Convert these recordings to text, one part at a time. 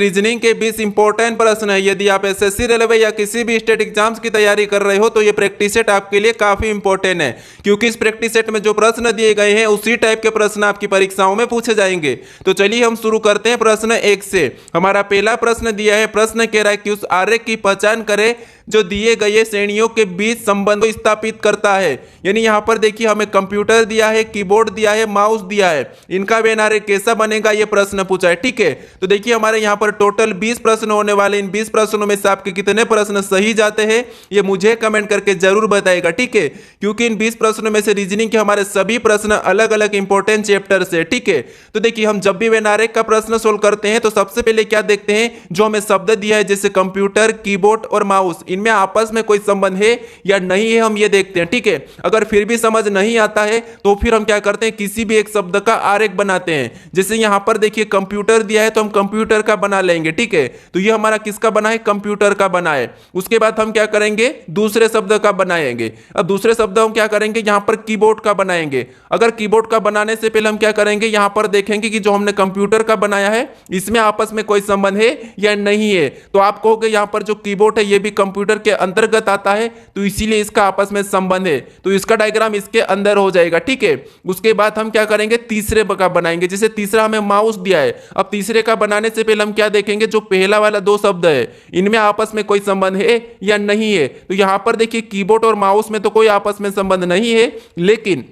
Reasoning के 20 important प्रश्न है। यदि आप एसएससी रेलवे या किसी भी स्टेट एग्जाम्स की तैयारी कर रहे हो तो ये प्रैक्टिस सेट आपके लिए काफी इंपॉर्टेंट है, क्योंकि इस प्रैक्टिस सेट में जो प्रश्न दिए गए हैं उसी टाइप के प्रश्न आपकी परीक्षाओं में पूछे जाएंगे। तो चलिए हम शुरू करते हैं प्रश्न 1 से। हमारा पहला प्रश्न दिया है, प्रश्न कह रहा है कि उस आरेख की पहचान करें जो दिए गए श्रेणियों के बीच संबंध को स्थापित करता है। यानी यहाँ पर देखिए हमें कंप्यूटर दिया है, कीबोर्ड दिया है, माउस दिया है, इनका वेन आरेख कैसा बनेगा ये प्रश्न पूछा है। ठीक है, तो देखिए हमारे यहाँ पर टोटल 20 प्रश्न होने वाले। इन 20 प्रश्नों में से आपके कितने प्रश्न सही जाते हैं ये मुझे कमेंट करके जरूर बताएगा। ठीक है, क्योंकि इन 20 प्रश्नों में से रीजनिंग के हमारे सभी प्रश्न अलग अलग इंपॉर्टेंट चैप्टर से। ठीक है, तो देखिए हम जब भी वेन आरेख का प्रश्न सोल्व करते हैं तो सबसे पहले क्या देखते हैं, जो हमें शब्द दिया है जैसे कंप्यूटर, कीबोर्ड और माउस, इनमें आपस में कोई संबंध है या नहीं है हम ये देखते हैं। ठीक है, अगर फिर भी समझ नहीं आता है तो फिर हम क्या करते हैं, किसी भी एक शब्द का आरेख बनाते हैं। जैसे यहां पर देखिए कंप्यूटर दिया है तो हम कंप्यूटर का बना लेंगे। ठीक है, तो ये हमारा किसका बना है, कंप्यूटर का बना है। उसके बाद हम क्या करेंगे, दूसरे शब्द का बनाएंगे। अब दूसरे शब्द हम क्या करेंगे, यहां पर कीबोर्ड का बनाएंगे। अगर कीबोर्ड का बनाने से पहले हम क्या करेंगे, यहां पर देखेंगे कि जो हमने कंप्यूटर का बनाया है इसमें आपस में कोई संबंध है या नहीं है। तो आप कहोगे यहां पर जो कीबोर्ड है ये भी कंप्यूटर के अंतर्गत आता है तो इसीलिए इसका आपस में संबंध है, तो इसका डायग्राम इसके अंदर हो जाएगा। ठीक है, उसके बाद हम क्या करेंगे, तीसरे का बनाएंगे। जैसे तीसरा हमें माउस दिया है, अब तीसरे का बनाने से पहले हम क्या देखेंगे, जो पहला वाला दो शब्द है इनमें आपस में कोई संबंध है या नहीं है। तो यहां पर देखिए कीबोर्ड और माउस में तो कोई आपस में संबंध नहीं है, लेकिन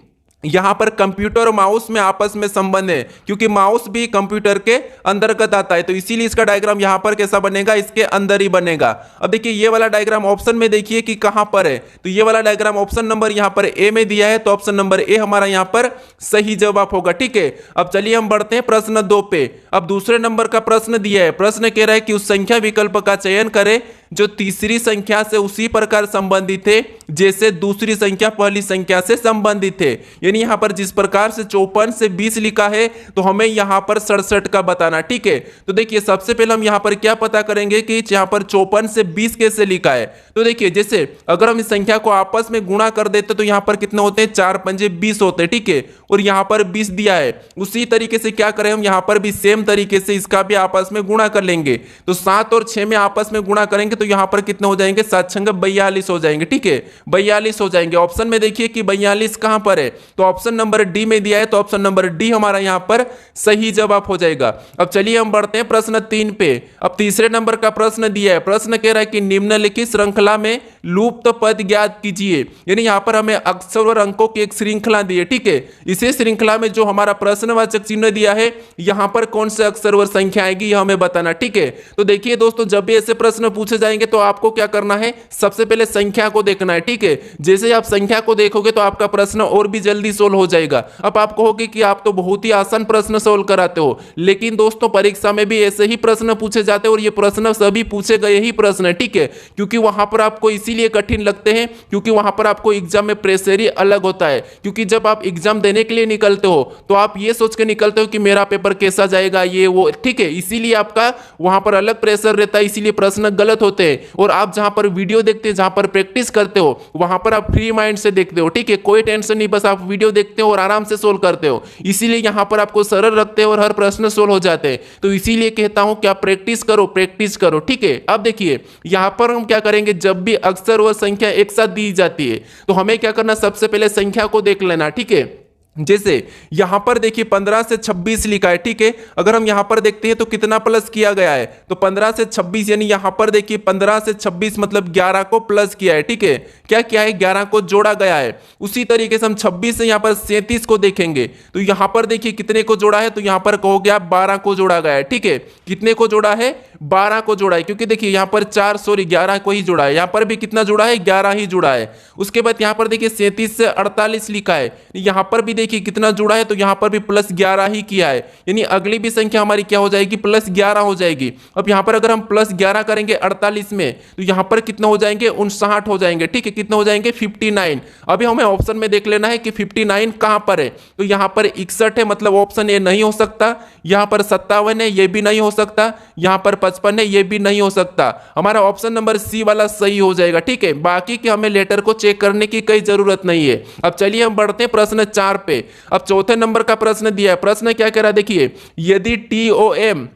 यहां पर कंप्यूटर और माउस में आपस में संबंध है, क्योंकि माउस भी कंप्यूटर के अंतर्गत आता है। तो इसीलिए इसका डायग्राम यहां पर कैसा बनेगा, इसके अंदर ही बनेगा। अब देखिए ये वाला डायग्राम ऑप्शन में देखिए कि कहां पर है, तो ये वाला डायग्राम ऑप्शन नंबर यहां पर ए में दिया है, तो ऑप्शन नंबर ए हमारा यहां पर सही जवाब होगा। ठीक है, अब चलिए हम बढ़ते हैं प्रश्न 2 पे। अब दूसरे नंबर का प्रश्न दिया है, प्रश्न कह रहा है कि उस संख्या विकल्प का चयन करें जो तीसरी संख्या से उसी प्रकार संबंधित है जैसे दूसरी संख्या पहली संख्या से संबंधित है। यानी यहां पर जिस प्रकार से 54 से 20 लिखा है तो हमें यहां पर 67 का बताना। ठीक है, तो देखिए सबसे पहले हम यहां पर क्या पता करेंगे कि यहां पर 54 से 20 कैसे लिखा है। तो देखिए जैसे अगर हम इस संख्या को आपस में गुणा कर देते तो यहां पर कितने होते हैं, 4 पंजे 20 होते हैं। ठीक है, और यहां पर 20 दिया है, उसी तरीके से क्या करें हम यहां पर भी सेम तरीके से इसका भी आपस में गुणा कर लेंगे। तो 7 और 6 में आपस में गुणा करेंगे तो यहां पर कितने हो जाएंगे, 7 छंग 42 हो जाएंगे। ठीक है, 42 हो जाएंगे। ऑप्शन में देखिए कि 42 कहां पर है, तो ऑप्शन नंबर डी में दिया है, तो ऑप्शन नंबर डी हमारा यहां पर सही जवाब हो जाएगा। अब चलिए हम बढ़ते हैं प्रश्न 3 पे। अब तीसरे नंबर का प्रश्न दिया है, प्रश्न कह रहा है कि निम्नलिखित श्रृंखला में लुप्त पद ज्ञात कीजिए। यानी यहां पर हमें अक्षर और अंकों की एक श्रृंखला दी है। ठीक है, इसी श्रृंखला में जो हमारा प्रश्नवाचक चिन्ह दिया है यहां पर कौन से अक्षर और संख्या आएगी यह हमें बताना। ठीक है, तो देखिए दोस्तों जब भी ऐसे प्रश्न पूछे जाएंगे तो आपको क्या करना है, सबसे पहले संख्या को देखना है। ठीक है, जैसे आप संख्या को देखोगे तो आपका प्रश्न और भी जल्दी सोल्व हो जाएगा। अब आप कहोगे कि आप तो बहुत ही आसान प्रश्न सोल्व कराते हो, लेकिन दोस्तों परीक्षा में भी ऐसे ही प्रश्न पूछे जाते हैं और ये प्रश्न सभी पूछे गए ही प्रश्न है। ठीक है, क्योंकि वहां पर आपको इसीलिए कठिन लगते हैं क्योंकि वहां पर आपको एग्जाम में प्रेशर ही अलग होता है। क्योंकि जब आप एग्जाम देने के लिए निकलते हो तो आप ये सोच के निकलते हो कि मेरा पेपर कैसा जाएगा ये वो। ठीक है, इसीलिए आपका वहां पर अलग प्रेशर रहता है, इसीलिए प्रश्न गलत होते हैं। और आप जहां पर वीडियो देखते हैं, जहां पर प्रैक्टिस करते हो वहां पर आप फ्री माइंड से देखते हो। ठीक है, कोई टेंशन नहीं, बस आप वीडियो देखते हो और आराम से सोल्व करते हो, इसीलिए यहां पर आपको सरल रखते हैं और हर प्रश्न सोल्व हो जाते हैं। तो इसीलिए कहता हूं कि आप प्रैक्टिस करो, प्रैक्टिस करो। ठीक है, अब देखिए यहां पर हम क्या करेंगे, जब भी अक्षर व संख्या एक साथ दी जाती है तो हमें क्या करना, सबसे पहले संख्या को देख लेना। ठीक है, जैसे यहां पर देखिए 15 से 26 लिखा है। ठीक है, अगर हम यहां पर देखते हैं तो कितना प्लस किया गया है, तो 15 से 26 यानी यहां पर देखिए 15 से 26 मतलब 11 को प्लस किया है। ठीक है, क्या किया है, 11 को जोड़ा गया है। उसी तरीके से हम 26 से यहां पर 37 को देखेंगे तो यहां पर देखिए कितने को जोड़ा है, तो यहां पर कहोगे आप 12 को जोड़ा गया है। ठीक है, कितने को जोड़ा है, 12 को जोड़ा है, क्योंकि देखिए यहां पर 11 को ही जोड़ा है, यहां पर भी कितना जोड़ा है, 11 ही जोड़ा है। उसके बाद यहां पर देखिए 37 से 48 लिखा है, यहां पर भी देखिए कितना जुड़ा है, तो यहां पर भी प्लस 11 ही किया है, यानी अगली भी संख्या हमारी क्या हो जाएगी, प्लस 11 हो जाएगी। अब यहां पर अगर हम प्लस 11 करेंगे 48 में तो यहां पर कितना हो जाएंगे, 59 हो जाएंगे। ठीक है, कितना हो जाएंगे, 59। अभी हमें ऑप्शन में देख लेना है कि 59 कहां पर है, तो यहां पर 61 है, मतलब ऑप्शन ए नहीं हो सकता। यहां पर 57 है, ये भी नहीं हो सकता। यहां पर 55 है, ये भी नहीं हो सकता। हमारा ऑप्शन नंबर सी वाला सही हो जाएगा। ठीक है, बाकी के हमें लेटर को चेक करने की कोई जरूरत नहीं है। अब चलिए हम बढ़ते हैं प्रश्न 4 पे। अब चौथे नंबर का प्रश्न दिया है, प्रश्न क्या कह रहा है, देखिए यदि TOM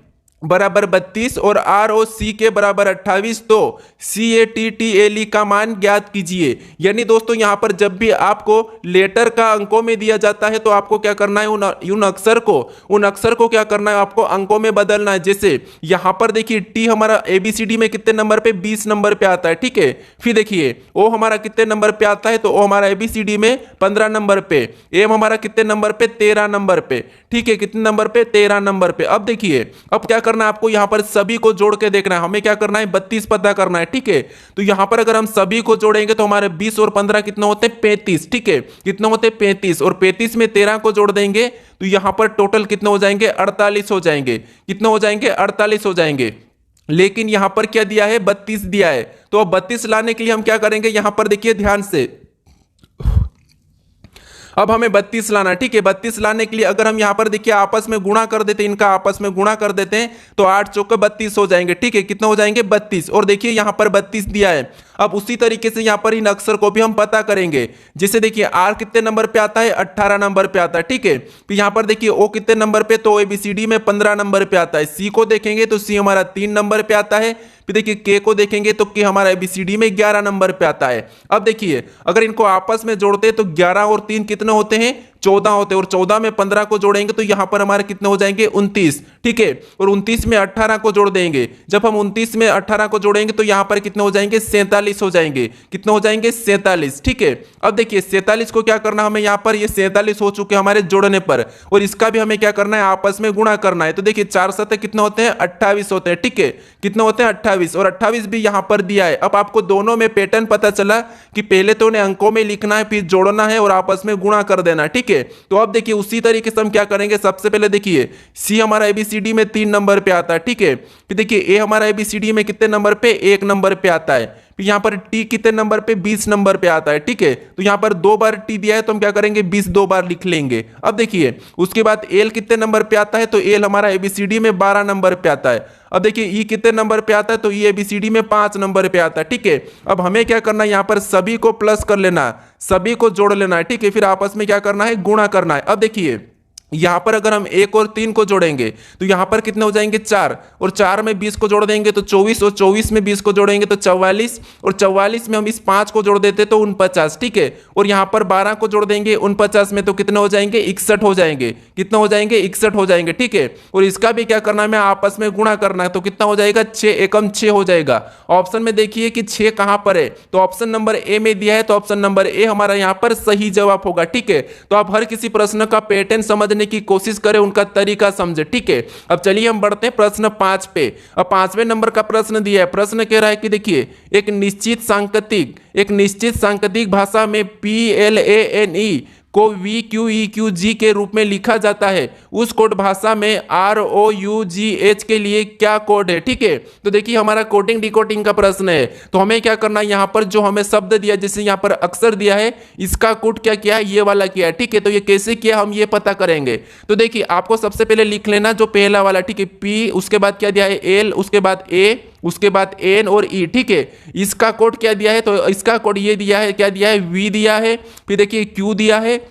बराबर 32 और आर ओ सी के बराबर 28, तो C A T T L E का मान ज्ञात कीजिए। यानी दोस्तों यहाँ पर जब भी आपको लेटर का अंकों में दिया जाता है तो आपको क्या करना है, उन अक्षर को क्या करना है, आपको अंकों में बदलना है। जैसे यहाँ पर देखिए टी हमारा एबीसीडी में कितने नंबर पे, 20 नंबर पे आता है, ठीक है। फिर देखिए ओ हमारा कितने नंबर पे आता है, तो ओ हमारा एबीसीडी में 15 नंबर पे, एम हमारा कितने नंबर पे, 13 नंबर पे, ठीक है। कितने नंबर पे, 13 नंबर पे। अब देखिए अब क्या करना है आपको, यहां पर सभी को जोड़ के देखना है। हमें क्या करना है, 32 पता करना है, ठीक है। तो यहां पर अगर हम सभी को जोड़ेंगे तो हमारे 20 और 15 कितना होते हैं, 35, ठीक है। कितना होते हैं, 35, और 35 में 13 को जोड़ देंगे तो यहां पर टोटल कितने हो जाएंगे, 48 हो जाएंगे। कितने हो जाएंगे, 48 हो जाएंगे। लेकिन यहां पर क्या दिया है, 32 दिया है। तो अब 32 लाने के लिए हम क्या करेंगे, यहां पर देखिए ध्यान से, अब हमें 32 लाना, ठीक है। 32 लाने के लिए अगर हम यहां पर देखिए आपस में गुणा कर देते हैं, इनका आपस में गुणा कर देते हैं तो 8 चौके 32 हो जाएंगे, ठीक है। कितना हो जाएंगे, 32। और देखिए यहां पर 32 दिया है। अब उसी तरीके से यहां पर इन अक्षर को भी हम पता करेंगे। जैसे देखिए आर कितने नंबर पे आता है, 18 नंबर पे आता है, ठीक है। तो यहां पर देखिए ओ कितने नंबर पे, तो एबीसीडी में 15 नंबर पे आता है। सी को देखेंगे तो सी हमारा 3 नंबर पे आता है। फिर देखिए के को देखेंगे तो के हमारा एबीसीडी में 11 नंबर पे आता है। अब देखिए अगर इनको आपस में जोड़ते हैं तो 11 और 3 कितने होते हैं, 14 होते हैं। और 14 में 15 को जोड़ेंगे तो यहां पर हमारे कितने हो जाएंगे, 29, ठीक है। और 29 में 18 को जोड़ देंगे, जब हम 29 में 18 को जोड़ेंगे तो यहां पर कितने हो जाएंगे, 47 हो जाएंगे। कितने हो जाएंगे, 47, ठीक है। अब देखिए 47 को क्या करना हमें, यहां पर ये 47 हो चुके हमारे जोड़ने पर, और इसका भी हमें क्या करना है, आपस में गुणा करना है। तो देखिए 4 7 कितने होते हैं, 28 होते हैं, ठीक है। कितने होते हैं, 28, और 28 भी यहां पर दिया है। अब आपको दोनों में पैटर्न पता चला कि पहले तो उन्हें अंकों में लिखना है, फिर जोड़ना है और आपस में गुणा कर देना, ठीक है। तो अब देखिए उसी तरीके से हम क्या करेंगे, सबसे पहले देखिए सी हमारा एबीसीडी में 3 नंबर पे आता है, ठीक है। फिर देखिए ए हमारा एबीसीडी में कितने नंबर पे, 1 नंबर पे आता है। फिर यहां पर टी कितने नंबर पे, 20 नंबर पे आता है, ठीक है। तो यहां पर 2 बार टी दिया है तो हम क्या करेंगे, 20 2 बार लिख लेंगे। अब देखिए उसके बाद एल कितने नंबर पे आता है, तो एल हमारा एबीसीडी में 12 नंबर पे आता है। अब देखिए ई कितने नंबर पे आता है, तो ई एबीसीडी में 5 नंबर पे आता है, ठीक है। अब हमें क्या करना है, यहां पर सभी को प्लस कर लेना है, सभी को जोड़ लेना है, ठीक है। फिर आपस में क्या करना है, गुणा करना है। अब देखिए यहां पर अगर हम 1 और 3 को जोड़ेंगे तो यहां पर कितने हो जाएंगे, 4, और 4 में 20 को जोड़ देंगे तो 24, और 24 में 20 को जोड़ेंगे तो 44, और 44 में हम इस 5 को जोड़ देते तो 49, ठीक है। और यहां पर 12 को जोड़ देंगे 49 में तो कितने हो जाएंगे, 61 हो जाएंगे। कितना हो जाएंगे, 61 हो जाएंगे, ठीक है। और इसका भी क्या करना है, हमें आपस में गुणा करना है। तो कितना हो जाएगा, 6 एकम 6 हो जाएगा। ऑप्शन में देखिए कि 6 कहां पर है, तो ऑप्शन नंबर ए में दिया है, तो ऑप्शन नंबर ए हमारा यहां पर सही जवाब होगा, ठीक है। तो आप हर किसी प्रश्न का पैटर्न समझने की कोशिश करें, उनका तरीका समझे, ठीक है। अब चलिए हम बढ़ते हैं प्रश्न 5 पे। अब 5वें नंबर का प्रश्न दिया है। प्रश्न कह रहा है कि देखिए एक निश्चित सांकेतिक भाषा में PLANE को VQEQG के रूप में लिखा जाता है, उस कोड भाषा में ROUGH के लिए क्या कोड है, ठीक है। तो देखिए हमारा कोडिंग डिकोडिंग का प्रश्न है, तो हमें क्या करना है, यहाँ पर जो हमें शब्द दिया, जैसे यहाँ पर अक्षर दिया है, इसका कोड क्या किया है, ये वाला किया है, ठीक है। तो ये कैसे किया हम ये पता करेंगे। तो देखिए आपको सबसे पहले लिख लेना जो पहला वाला, ठीक है, P, उसके बाद क्या दिया है, L, उसके बाद A, उसके बाद N और E, ठीक है। इसका कोड क्या दिया है, तो इसका कोड ये दिया है, क्या दिया है, V दिया है। फिर देखिए Q दिया है,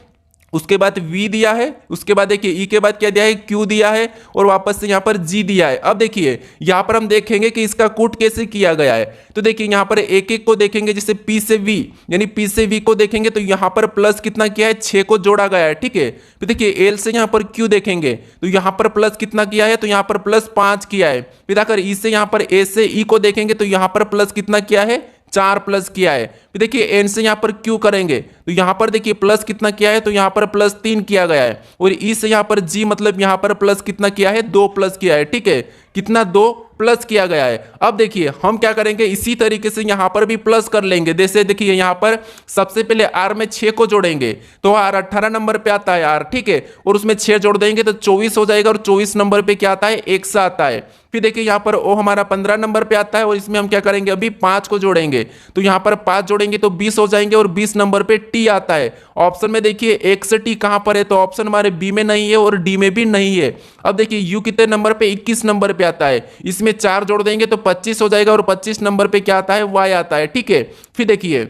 उसके बाद V दिया है, उसके बाद देखिए E के बाद क्या दिया है, Q दिया है, और वापस से यहाँ पर G दिया है। अब देखिए यहाँ पर हम देखेंगे कि इसका कोड कैसे किया गया है। तो देखिए यहाँ पर एक एक को देखेंगे, जैसे P से V, यानी P से V को देखेंगे तो यहाँ पर प्लस कितना किया है, 6 को जोड़ा गया है, ठीक है। फिर देखिए L से यहाँ पर Q देखेंगे तो यहाँ पर प्लस कितना किया है, तो यहाँ पर प्लस 5 किया है। फिर अगर E से यहाँ पर A से E को देखेंगे तो यहाँ पर प्लस कितना किया है, 4 प्लस किया है। फिर देखिए एन से यहाँ पर क्यू करेंगे तो यहाँ पर देखिए प्लस कितना किया है, तो यहाँ पर प्लस 3 किया गया है। और ई से यहाँ पर जी मतलब यहाँ पर प्लस कितना किया है, 2 प्लस किया है, ठीक है। कितना, 2 प्लस किया गया है। अब देखिए हम क्या करेंगे, इसी तरीके से यहाँ पर भी प्लस कर लेंगे। जैसे देखिए यहाँ पर सबसे पहले आर में 6 को जोड़ेंगे तो आर 18 नंबर पे आता है आर, ठीक है। और उसमें 6 जोड़ देंगे तो 24 हो जाएगा, और 24 नंबर पे क्या आता है, 100 आता है। फिर देखिए यहाँ पर ओ हमारा 15 नंबर पे आता है, और इसमें हम क्या करेंगे, अभी 5 को जोड़ेंगे तो यहाँ पर 5 जोड़ेंगे तो 20 हो जाएंगे, और 20 नंबर पे टी आता है। ऑप्शन में देखिए 1 से टी कहां पर है, तो ऑप्शन हमारे बी में नहीं है और डी में भी नहीं है। अब देखिए यू कितने नंबर पे, 21 नंबर पे आता है। इसमें 4 जोड़ देंगे तो 25 हो जाएगा, और 25 नंबर पे क्या आता है, वाई आता है, ठीक है। फिर देखिए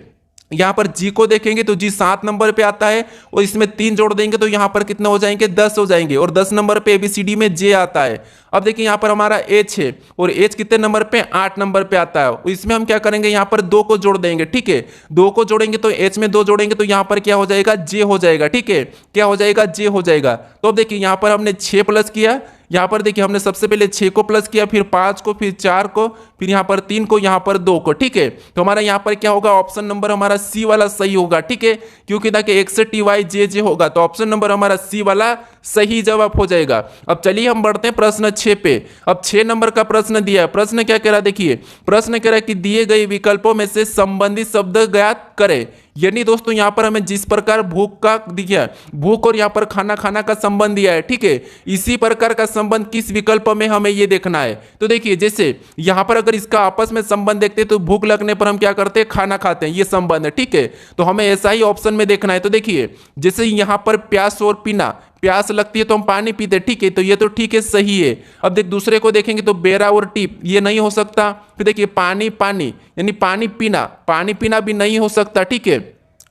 यहाँ पर जी को देखेंगे तो जी 7 नंबर पे आता है और इसमें 3 जोड़ देंगे तो यहाँ पर कितने हो जाएंगे, 10 हो जाएंगे। और 10 नंबर पे ABCD में जे आता है। अब देखिए यहाँ पर हमारा एच है और एच कितने नंबर पे, 8 नंबर पे आता है। इसमें हम क्या करेंगे, यहाँ पर 2 को जोड़ देंगे, ठीक है। 2 को जोड़ेंगे तो एच में 2 जोड़ेंगे तो यहाँ पर क्या हो जाएगा, जे हो जाएगा, ठीक है। क्या हो जाएगा, जे हो जाएगा। तो अब देखिए यहाँ पर हमने 6 प्लस किया, यहाँ पर देखिए हमने सबसे पहले 6 को प्लस किया, फिर 5 को, फिर 4 को, फिर यहाँ पर 3 को, यहाँ पर 2 को, ठीक है। तो हमारा यहाँ पर क्या होगा, ऑप्शन नंबर हमारा सी वाला सही होगा, ठीक है। क्योंकि देखिए एक से TY जे होगा तो ऑप्शन नंबर हमारा सी वाला सही जवाब हो जाएगा। अब चलिए हम बढ़ते हैं प्रश्न 6 पे। अब 6 नंबर का प्रश्न दिया है। प्रश्न क्या कह रहा है, देखिए प्रश्न कह रहा है कि दिए गए विकल्पों में से संबंधित शब्द ज्ञात करें। यानी दोस्तों यहाँ पर हमें जिस प्रकार भूख का दिया, भूख और यहाँ पर खाना खाना का संबंध दिया है, ठीक है, इसी प्रकार का संबंध किस विकल्प में हमें ये देखना है। तो देखिए जैसे यहाँ पर अगर इसका आपस में संबंध देखते हैं तो भूख लगने पर हम क्या करते हैं, खाना खाते हैं, ये संबंध है, ठीक है। तो हमें ऐसा ही ऑप्शन में देखना है। तो देखिए जैसे यहाँ पर प्यास और पीना, प्यास लगती है तो हम पानी पीते, ठीक है, तो ये तो ठीक है, सही है। अब देख दूसरे को देखेंगे तो बेरा और टीप, ये नहीं हो सकता। फिर देखिए पानी पानी यानी पानी पीना भी नहीं हो सकता, ठीक है।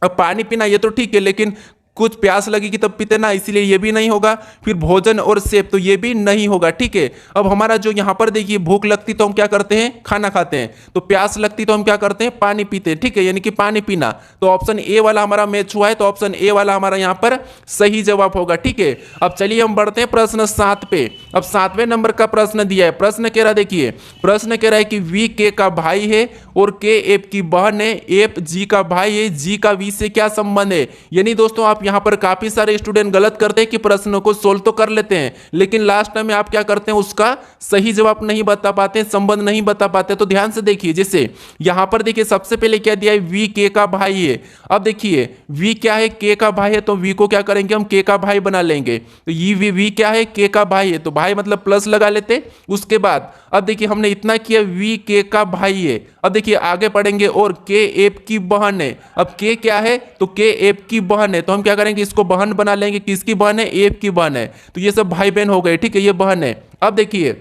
अब पानी पीना ये तो ठीक है, लेकिन कुछ प्यास लगेगी तब पीते ना, इसीलिए ये भी नहीं होगा। फिर भोजन और सेब तो ये भी नहीं होगा, ठीक है। अब हमारा जो यहाँ पर देखिए भूख लगती तो हम क्या करते हैं, खाना खाते हैं, तो प्यास लगती तो हम क्या करते हैं, पानी पीते हैं, ठीक है, यानी कि पानी पीना। तो ऑप्शन ए वाला हमारा मैच हुआ है, तो ऑप्शन ए वाला हमारा यहाँ पर सही जवाब होगा, ठीक है। अब चलिए हम बढ़ते हैं प्रश्न 7 पे। अब 7वें नंबर का प्रश्न दिया है। प्रश्न कह रहा है, देखिए प्रश्न कह रहा है कि वी के का भाई है और के एफ की बहन है, एफ जी का भाई है, जी का वी से क्या संबंध है। यानी दोस्तों आप यहाँ पर काफी सारे स्टूडेंट गलत करते हैं कि प्रश्नों को सोल्व तो कर लेते हैं, लेकिन लास्ट में आप क्या करते हैं, उसका सही जवाब नहीं बता पाते, संबंध नहीं बता पाते। तो ध्यान से देखिए, जैसे यहाँ पर देखिए सबसे पहले क्या दिया है, वी के का भाई है। अब देखिए वी क्या है, के का भाई है, तो वी को क्या करेंगे, हम के का भाई बना लेंगे। तो ये वी क्या है, के का भाई है, तो भाई मतलब प्लस लगा लेते। उसके बाद अब देखिए हमने इतना किया, वी के का भाई है। अब देखिए आगे पढ़ेंगे, और के एफ की बहन है। अब के क्या है, तो के एफ की बहन है, तो हम क्या करेंगे, इसको बहन बना लेंगे। किसकी बहन है, एफ की बहन है, तो ये सब भाई बहन हो गए, ठीक है, ये बहन है। अब देखिए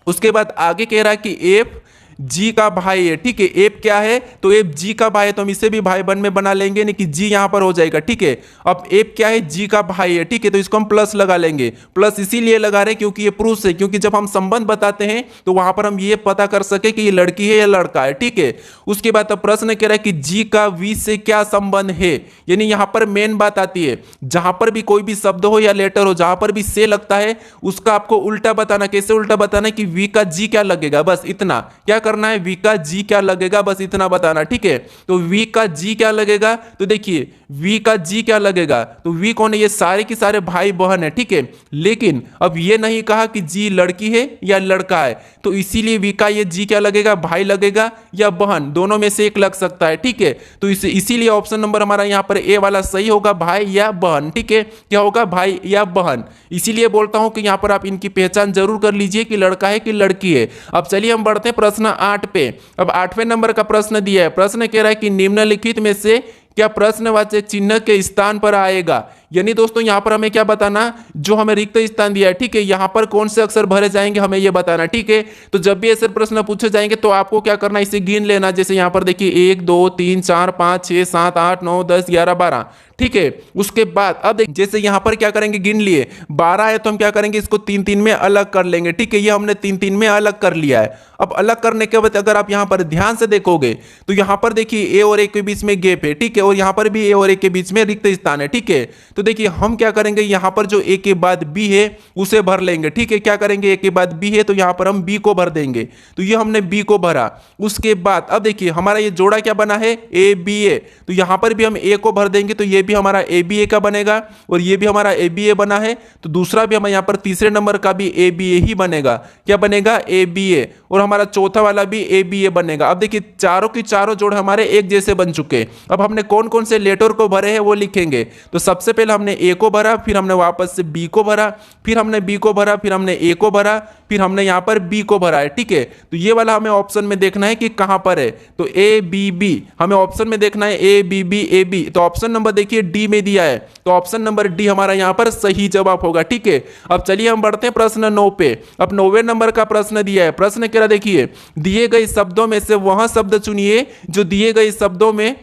उसके बाद आगे कह रहा है कि एफ जी का भाई है, ठीक है। एफ क्या है, तो एफ जी का भाई है, तो हम इसे भी भाई बहन में बना लेंगे, नहीं कि जी यहां पर हो जाएगा, ठीक है। अब एफ क्या है, जी का भाई है, ठीक है, तो इसको हम प्लस लगा लेंगे। प्लस इसीलिए लगा रहे क्योंकि ये प्रूफ है, क्योंकि जब हम संबंध बताते हैं तो वहां पर हम ये पता कर सके कि ये लड़की है या लड़का है, ठीक है। उसके बाद अब प्रश्न कह रहा है कि जी का वी से क्या संबंध है। यानी यहां पर मेन बात आती है, जहां पर भी कोई भी शब्द हो या लेटर हो, जहां पर भी से लगता है उसका आपको उल्टा बताना। कैसे उल्टा बताना है, कि वी का जी क्या लगेगा, बस इतना क्या करना है, वी का जी क्या लगेगा, बस इतना बताना, ठीक है। तो वी का जी क्या लगेगा, तो देखिए वी का जी क्या लगेगा, तो वी कौन है, ये सारे के सारे भाई बहन है, ठीक है। लेकिन अब ये नहीं कहा कि जी लड़की है या लड़का है, तो इसीलिए वी का ये जी क्या लगेगा, भाई लगेगा या बहन, दोनों में से एक लग सकता है, ठीक है। तो इसीलिए ऑप्शन नंबर हमारा यहाँ पर ए वाला सही होगा, भाई या बहन, ठीक है। क्या होगा, भाई या बहन। इसीलिए बोलता हूं कि यहाँ पर आप इनकी पहचान जरूर कर लीजिए कि लड़का है कि लड़की है। अब चलिए हम बढ़ते हैं प्रश्न 8 पे। अब 8वें नंबर का प्रश्न दिया है। प्रश्न कह रहा है कि निम्नलिखित में से क्या प्रश्नवाचक चिन्ह के स्थान पर आएगा। यानी दोस्तों यहाँ पर हमें क्या बताना, जो हमें रिक्त स्थान दिया है, ठीक है, यहाँ पर कौन से अक्षर भरे जाएंगे हमें ये बताना, ठीक है। तो जब भी ऐसे प्रश्न पूछे जाएंगे तो आपको क्या करना, इसे गिन लेना। जैसे यहाँ पर देखिए 1 2 3 4 5 6 7 8 9 10 11 12, ठीक है। उसके बाद अब जैसे यहाँ पर क्या करेंगे, गिन लिए 12 है तो हम क्या करेंगे, इसको 3 में अलग कर लेंगे, ठीक है। ये हमने 3 में अलग कर लिया है। अब अलग करने के बाद अगर आप यहाँ पर ध्यान से देखोगे तो यहाँ पर देखिए ए और ए के बीच में गैप है, ठीक है, और यहाँ पर भी ए और ए के बीच में रिक्त स्थान है, ठीक है। तो देखिए हम क्या करेंगे, यहाँ पर जो ए के बाद बी है उसे भर लेंगे, ठीक है। क्या करेंगे, ए के बाद बी है तो यहाँ पर हम बी को भर देंगे, तो ये हमने बी को भरा। उसके बाद अब देखिए हमारा ये जोड़ा क्या बना है, ए बी ए, तो यहाँ पर भी हम ए को भर देंगे, तो ये भी हमारा ए बी ए का बनेगा, और ये भी हमारा ए बी ए बना है, तो दूसरा भी हमारे यहाँ पर तीसरे नंबर का भी ए बी ए ही बनेगा। क्या बनेगा, ए बी ए, और हमारा चौथा वाला भी ए बी ए बनेगा। अब देखिए चारों की चारों जोड़ हमारे एक जैसे बन चुके। अब हमने कौन कौन से लेटर को भरे हैं वो लिखेंगे। तो सबसे पहले हमने ए को भरा, फिर हमने वापस से बी को भरा, फिर हमने बी को भरा, फिर हमने ए को भरा, फिर हमने यहाँ पर बी को भरा है, ठीक है। तो ये वाला हमें ऑप्शन में देखना है कि कहां पर है, तो ए बी बी हमें ऑप्शन में देखना है, A B B A B. तो ऑप्शन नंबर देखिए डी में दिया है, तो ऑप्शन नंबर डी हमारा यहाँ पर सही जवाब होगा, ठीक है। अब चलिए हम बढ़ते हैं प्रश्न 9 पे। अब 9वें नंबर का प्रश्न दिया है। प्रश्न कह रहा देखिए, दिए गए शब्दों में से वह शब्द चुनिए जो दिए गए शब्दों में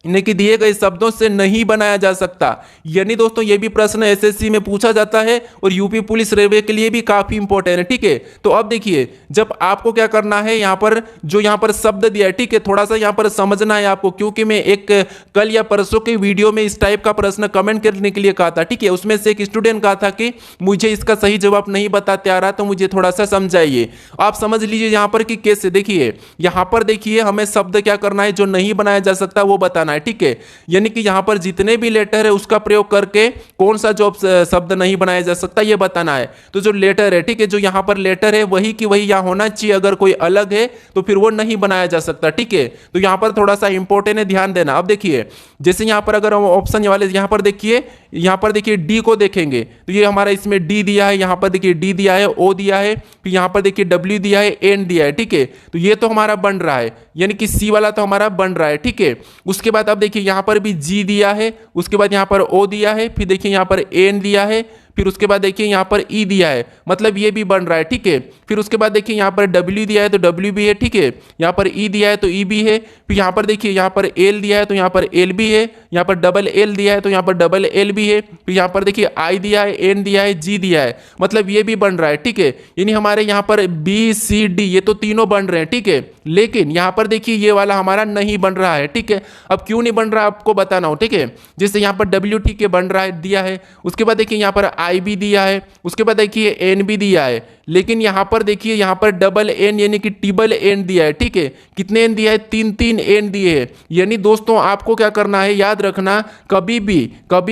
यानी कि दिए गए शब्दों से नहीं बनाया जा सकता। यानी दोस्तों ये भी प्रश्न एसएससी में पूछा जाता है और यूपी पुलिस रेलवे के लिए भी काफी इंपॉर्टेंट है। ठीक है, तो अब देखिए जब आपको क्या करना है, यहाँ पर जो यहाँ पर शब्द दिया है, ठीक है, थोड़ा सा यहाँ पर समझना है आपको, क्योंकि मैं एक कल या परसों के वीडियो में इस टाइप का प्रश्न कमेंट करने के लिए कहा था। ठीक है, उसमें से एक स्टूडेंट कहा था कि मुझे इसका सही जवाब नहीं बताते आ रहा, तो मुझे थोड़ा सा समझाइए। आप समझ लीजिए यहाँ पर कि कैसे। देखिए यहाँ पर देखिए हमें शब्द क्या करना है, जो नहीं बनाया जा सकता वो बताना है। ठीक है, यानी कि यहां पर जितने भी लेटर है उसका प्रयोग करके कौन सा जो शब्द नहीं बनाया जा सकता ये बताना है। तो जो लेटर है, ठीक है, जो यहां पर लेटर है वही की वही यहां होना चाहिए, अगर कोई अलग है तो फिर वो नहीं बनाया जा सकता। ठीक है, तो यहां पर थोड़ा सा इंपॉर्टेंट है, ध्यान देना। अब देखिए जैसे यहां पर अगर हम ऑप्शन वाले यहां पर देखिए डी को देखेंगे तो ये हमारा इसमें डी दिया है, यहां पर देखिए डी दिया है, ओ दिया है, फिर यहां पर देखिए डब्ल्यू दिया है, एन दिया है। ठीक है, तो ये तो हमारा बन रहा है, यानी कि सी वाला तो हमारा बन रहा है। ठीक है, उसके बाद अब देखिए यहां पर भी जी दिया है, उसके बाद यहां पर ओ दिया है, फिर देखिए यहां पर एन दिया है, फिर उसके बाद देखिए यहाँ पर ई दिया है, मतलब ये भी बन रहा है। ठीक है, फिर उसके बाद देखिए यहाँ पर डब्ल्यू दिया है तो डब्ल्यू भी है। ठीक है, यहाँ पर ई दिया है तो ई भी है, फिर यहाँ पर देखिए यहाँ पर एल दिया है तो यहाँ पर एल भी है, यहाँ पर डबल एल दिया है तो यहाँ पर डबल एल भी है, फिर यहाँ पर देखिए आई दिया है, एन दिया है, जी दिया है, मतलब ये भी बन रहा है। ठीक है, यानी हमारे यहाँ पर बी सी डी ये तो तीनों बन रहे हैं। ठीक है, लेकिन यहाँ पर देखिए ये वाला हमारा नहीं बन रहा है। ठीक है, अब क्यों नहीं बन रहा आपको बताना हो। ठीक है, जैसे यहाँ पर डब्ल्यू ठीक है बन रहा है, दिया है, उसके बाद देखिए यहाँ पर आई भी दिया है, उसके बाद देखिए एन भी दिया है, लेकिन यहां पर देखिए यहां पर डबल एन यानी कि टिबल एन दिया है। ठीक है, कितने एन दिया है, तीन तीन एन दिए हैं। यानी दोस्तों आपको क्या करना है, याद रखना, कभी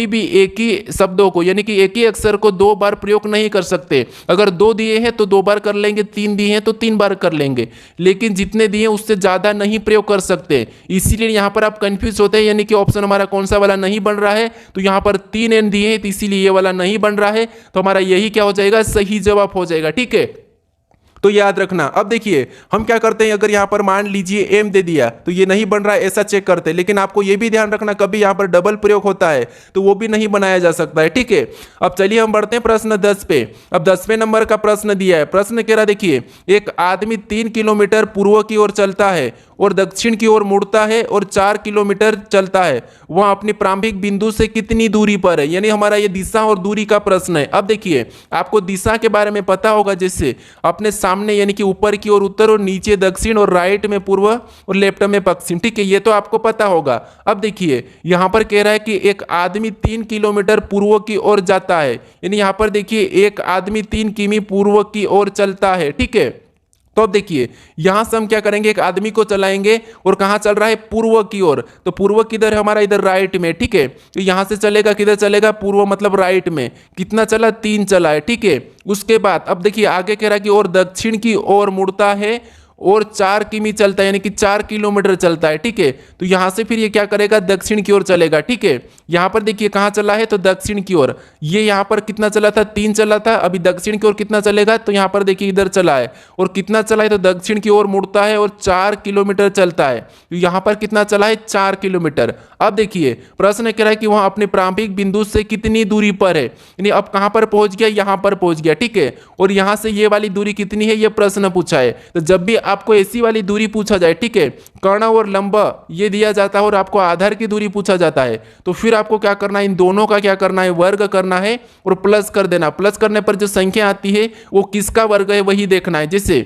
भी एक ही शब्दों को यानी कि एक ही अक्षर को दो बार प्रयोग नहीं कर सकते। अगर दो दिए हैं तो दो बार कर लेंगे, तीन दिए हैं तो तीन बार कर लेंगे, लेकिन जितने दिए उससे ज्यादा नहीं प्रयोग कर सकते। इसीलिए यहां पर आप कंफ्यूज होते हैं, यानी कि ऑप्शन हमारा कौन सा वाला नहीं बन रहा है, तो यहां पर तीन एन दिए हैं तो इसीलिए ये वाला नहीं बन रहा है, तो हमारा यही क्या हो जाएगा, सही जवाब हो जाएगा। ठीक है, तो याद रखना। अब देखिए हम क्या करते हैं, अगर यहां पर मान लीजिए एम दे दिया तो ये नहीं बन रहा है, ऐसा चेक करते हैं, लेकिन आपको ये भी ध्यान रखना कभी यहां पर डबल प्रयोग होता है तो वो भी नहीं बनाया जा सकता है। ठीक है, अब चलिए हम बढ़ते हैं प्रश्न 10 पे। अब 10वें नंबर का प्रश्न दिया है, प्रश्न कह रहा देखिए एक आदमी 3 किलोमीटर पूर्व की ओर चलता है और दक्षिण की ओर मुड़ता है और 4 किलोमीटर चलता है, वह अपनी प्रारंभिक बिंदु से कितनी दूरी पर है। यानी हमारा ये दिशा और दूरी का प्रश्न है। अब देखिए आपको दिशा के बारे में पता होगा, जैसे अपने सामने यानी कि ऊपर की ओर उत्तर और नीचे दक्षिण और राइट में पूर्व और लेफ्ट में पश्चिम। ठीक है, ये तो आपको पता होगा। अब देखिए यहां पर कह रहा है कि एक आदमी 3 किलोमीटर पूर्व की ओर जाता है, यानी यहां पर देखिए एक आदमी 3 किमी पूर्व की ओर चलता है। ठीक है, तो अब देखिए यहां से हम क्या करेंगे, एक आदमी को चलाएंगे और कहां चल रहा है, पूर्व की ओर, तो पूर्व किधर है हमारा, इधर राइट में। ठीक है, तो यहां से चलेगा किधर चलेगा, पूर्व मतलब राइट में। कितना चला, 3 चला है। ठीक है, उसके बाद अब देखिए आगे कह रहा है कि और दक्षिण की ओर मुड़ता है और 4 किमी चलता है, यानी कि 4 किलोमीटर चलता है। ठीक है, तो यहां से फिर ये क्या करेगा, दक्षिण की ओर चलेगा। ठीक है, यहां पर देखिए कहां चला है, तो दक्षिण की ओर। ये यहां पर कितना चला था, 3 चला था, अभी दक्षिण की ओर कितना चलेगा, तो यहां पर देखिए इधर चला है और कितना चला है, तो दक्षिण की ओर मुड़ता है और 4 किलोमीटर चलता है, तो यहां पर कितना चला है, 4 किलोमीटर। अब देखिए प्रश्न कह रहा है कि वह अपने प्रारंभिक बिंदु से कितनी दूरी पर है, यानी अब कहां पर पहुंच गया, यहां पर पहुंच गया। ठीक है, और यहां से ये वाली दूरी कितनी है, ये प्रश्न पूछा है। तो जब भी आपको ऐसी वाली दूरी पूछा जाए, ठीक है, कर्ण और लंब ये दिया जाता है और आपको आधार की दूरी पूछा जाता है, तो फिर आपको क्या करना है, इन दोनों का क्या करना है, वर्ग करना है और प्लस कर देना। प्लस करने पर जो संख्या आती है वो किसका वर्ग है वही देखना है। जैसे